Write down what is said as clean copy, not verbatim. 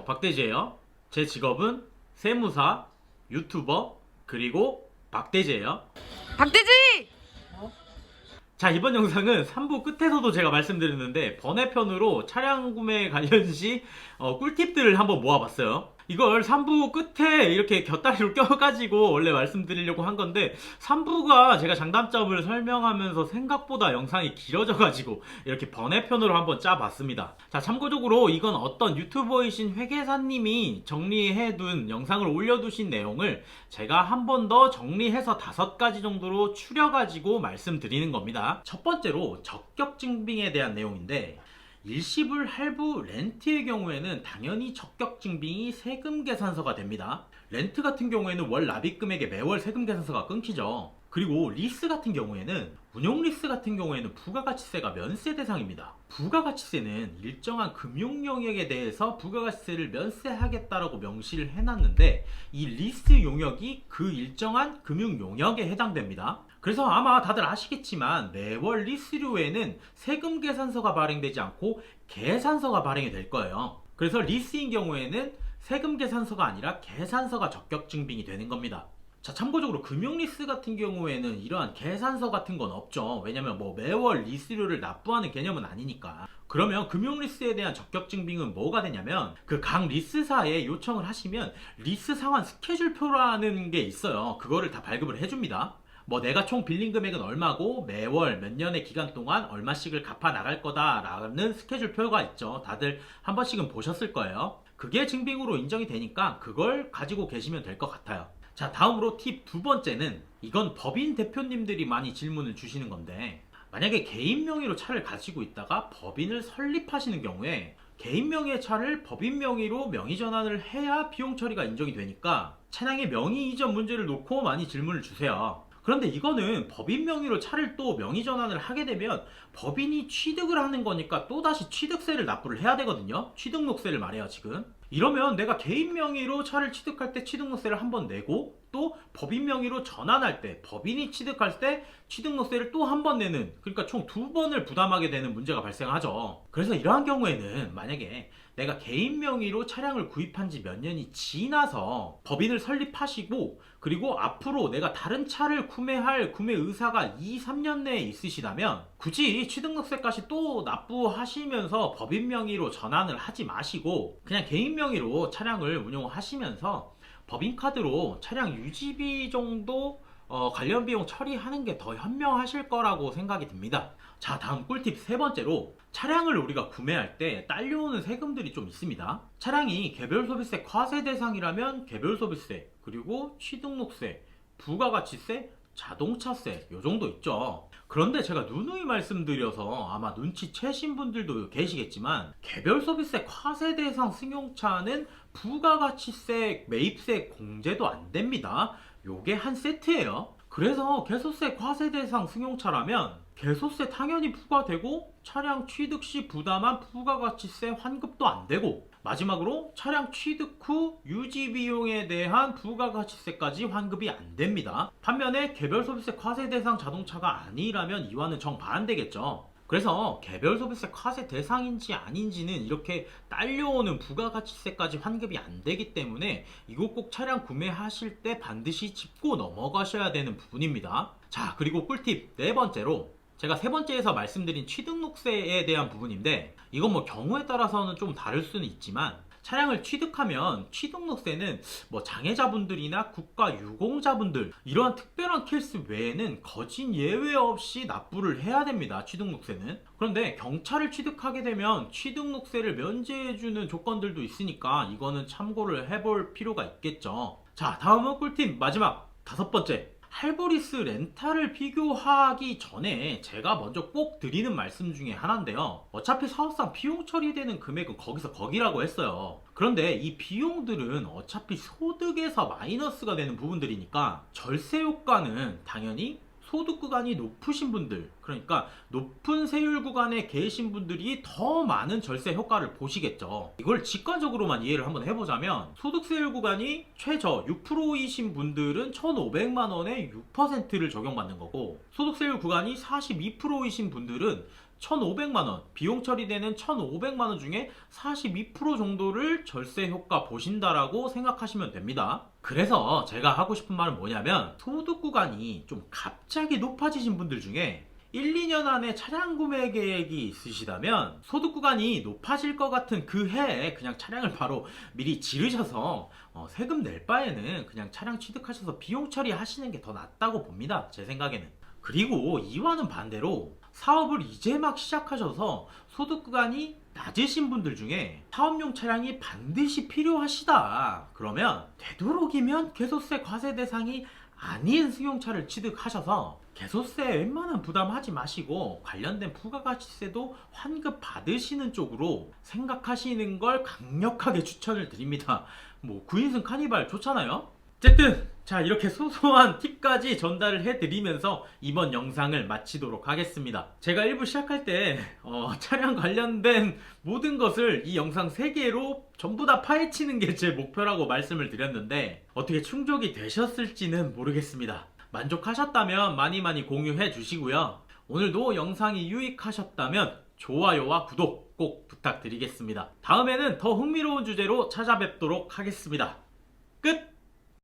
박대지예요. 제 직업은 세무사, 유튜버, 그리고 박대지예요. 박대지! 자, 이번 영상은 3부 끝에서도 제가 말씀드렸는데 번외편으로 차량 구매 관련 시 꿀팁들을 한번 모아봤어요. 이걸 3부 끝에 이렇게 곁다리로 껴가지고 원래 말씀드리려고 한 건데 3부가 제가 장단점을 설명하면서 생각보다 영상이 길어져가지고 이렇게 번외편으로 한번 짜봤습니다. 자, 참고적으로 이건 어떤 유튜버이신 회계사님이 정리해둔 영상을 올려두신 내용을 제가 한 번 더 정리해서 5가지 정도로 추려가지고 말씀드리는 겁니다. 첫 번째로 적격증빙에 대한 내용인데, 일시불 할부 렌트의 경우에는 당연히 적격증빙이 세금 계산서가 됩니다. 렌트 같은 경우에는 월 납입금액에 매월 세금 계산서가 끊기죠. 그리고 리스 같은 경우에는, 운용 리스 같은 경우에는 부가가치세가 면세 대상입니다. 부가가치세는 일정한 금융 영역에 대해서 부가가치세를 면세하겠다라고 명시를 해놨는데, 이 리스 용역이 그 일정한 금융 용역에 해당됩니다. 그래서 아마 다들 아시겠지만 매월 리스료에는 세금 계산서가 발행되지 않고 계산서가 발행이 될 거예요. 그래서 리스인 경우에는 세금 계산서가 아니라 계산서가 적격증빙이 되는 겁니다. 자, 참고적으로 금융리스 같은 경우에는 이러한 계산서 같은 건 없죠. 왜냐면 매월 리스료를 납부하는 개념은 아니니까. 그러면 금융리스에 대한 적격증빙은 뭐가 되냐면, 그 각 리스사에 요청을 하시면 리스 상환 스케줄표라는 게 있어요. 그거를 다 발급을 해줍니다. 내가 총 빌린 금액은 얼마고 매월 몇 년의 기간 동안 얼마씩을 갚아 나갈 거다라는 스케줄표가 있죠. 다들 한 번씩은 보셨을 거예요. 그게 증빙으로 인정이 되니까 그걸 가지고 계시면 될 것 같아요. 자, 다음으로 팁 두 번째는, 이건 법인 대표님들이 많이 질문을 주시는 건데, 만약에 개인 명의로 차를 가지고 있다가 법인을 설립하시는 경우에 개인 명의의 차를 법인 명의로 명의 전환을 해야 비용 처리가 인정이 되니까 차량의 명의 이전 문제를 놓고 많이 질문을 주세요. 그런데 이거는 법인 명의로 차를 또 명의 전환을 하게 되면 법인이 취득을 하는 거니까 또다시 취득세를 납부를 해야 되거든요. 취득록세를 말해요, 지금. 이러면 내가 개인 명의로 차를 취득할 때 취득록세를 한 번 내고, 또 법인 명의로 전환할 때 법인이 취득할 때 취득록세를 또 한 번 내는, 그러니까 총 2번을 부담하게 되는 문제가 발생하죠. 그래서 이러한 경우에는 만약에 내가 개인 명의로 차량을 구입한 지 몇 년이 지나서 법인을 설립하시고, 그리고 앞으로 내가 다른 차를 구매할 구매 의사가 2, 3년 내에 있으시다면 굳이 취득록세까지 또 납부하시면서 법인 명의로 전환을 하지 마시고 그냥 개인 명의로 차량을 운용하시면서 법인카드로 차량 유지비 정도 관련 비용 처리하는 게 더 현명하실 거라고 생각이 듭니다. 자, 다음 꿀팁 세 번째로, 차량을 우리가 구매할 때 딸려오는 세금들이 좀 있습니다. 차량이 개별소비세 과세 대상이라면 개별소비세, 그리고 취득록세, 부가가치세, 자동차세 요 정도 있죠. 그런데 제가 누누이 말씀드려서 아마 눈치채신 분들도 계시겠지만, 개별소비세 과세 대상 승용차는 부가가치세, 매입세 공제도 안 됩니다. 요게 한 세트예요. 그래서 개소세 과세 대상 승용차라면 개소세 당연히 부과되고, 차량 취득 시 부담한 부가가치세 환급도 안 되고, 마지막으로 차량 취득 후 유지 비용에 대한 부가가치세까지 환급이 안 됩니다. 반면에 개별소비세 과세 대상 자동차가 아니라면 이와는 정반대겠죠. 그래서 개별소비세 과세 대상인지 아닌지는 이렇게 딸려오는 부가가치세까지 환급이 안 되기 때문에 이거 꼭 차량 구매하실 때 반드시 짚고 넘어가셔야 되는 부분입니다. 자, 그리고 꿀팁 네 번째로, 제가 세 번째에서 말씀드린 취득록세에 대한 부분인데, 이건 경우에 따라서는 좀 다를 수는 있지만, 차량을 취득하면 취득록세는 장애자분들이나 국가유공자분들, 이러한 특별한 케이스 외에는 거진 예외 없이 납부를 해야 됩니다. 취득록세는. 그런데 경차를 취득하게 되면 취득록세를 면제해주는 조건들도 있으니까 이거는 참고를 해볼 필요가 있겠죠. 자, 다음은 꿀팁 마지막 다섯 번째, 할부리스 렌탈을 비교하기 전에 제가 먼저 꼭 드리는 말씀 중에 하나인데요. 어차피 사업상 비용 처리되는 금액은 거기서 거기라고 했어요. 그런데 이 비용들은 어차피 소득에서 마이너스가 되는 부분들이니까 절세 효과는 당연히 소득 구간이 높으신 분들, 그러니까 높은 세율 구간에 계신 분들이 더 많은 절세 효과를 보시겠죠. 이걸 직관적으로만 이해를 한번 해보자면 소득세율 구간이 최저 6%이신 분들은 1,500만 원에 6%를 적용받는 거고, 소득세율 구간이 42%이신 분들은 1,500만 원, 비용 처리되는 1,500만 원 중에 42% 정도를 절세 효과 보신다라고 생각하시면 됩니다. 그래서 제가 하고 싶은 말은 뭐냐면, 소득 구간이 좀 갑자기 높아지신 분들 중에 1, 2년 안에 차량 구매 계획이 있으시다면 소득 구간이 높아질 것 같은 그 해에 그냥 차량을 바로 미리 지르셔서 세금 낼 바에는 그냥 차량 취득하셔서 비용 처리하시는 게 더 낫다고 봅니다. 제 생각에는. 그리고 이와는 반대로 사업을 이제 막 시작하셔서 소득 구간이 낮으신 분들 중에 사업용 차량이 반드시 필요하시다, 그러면 되도록이면 개소세 과세 대상이 아닌 승용차를 취득하셔서 개소세 웬만한 부담하지 마시고 관련된 부가가치세도 환급 받으시는 쪽으로 생각하시는 걸 강력하게 추천을 드립니다. 뭐 9인승 카니발 좋잖아요. 어쨌든 자, 이렇게 소소한 팁까지 전달을 해드리면서 이번 영상을 마치도록 하겠습니다. 제가 1부 시작할 때 차량 관련된 모든 것을 이 영상 3개로 전부 다 파헤치는 게 제 목표라고 말씀을 드렸는데 어떻게 충족이 되셨을지는 모르겠습니다. 만족하셨다면 많이 공유해 주시고요. 오늘도 영상이 유익하셨다면 좋아요와 구독 꼭 부탁드리겠습니다. 다음에는 더 흥미로운 주제로 찾아뵙도록 하겠습니다. 끝!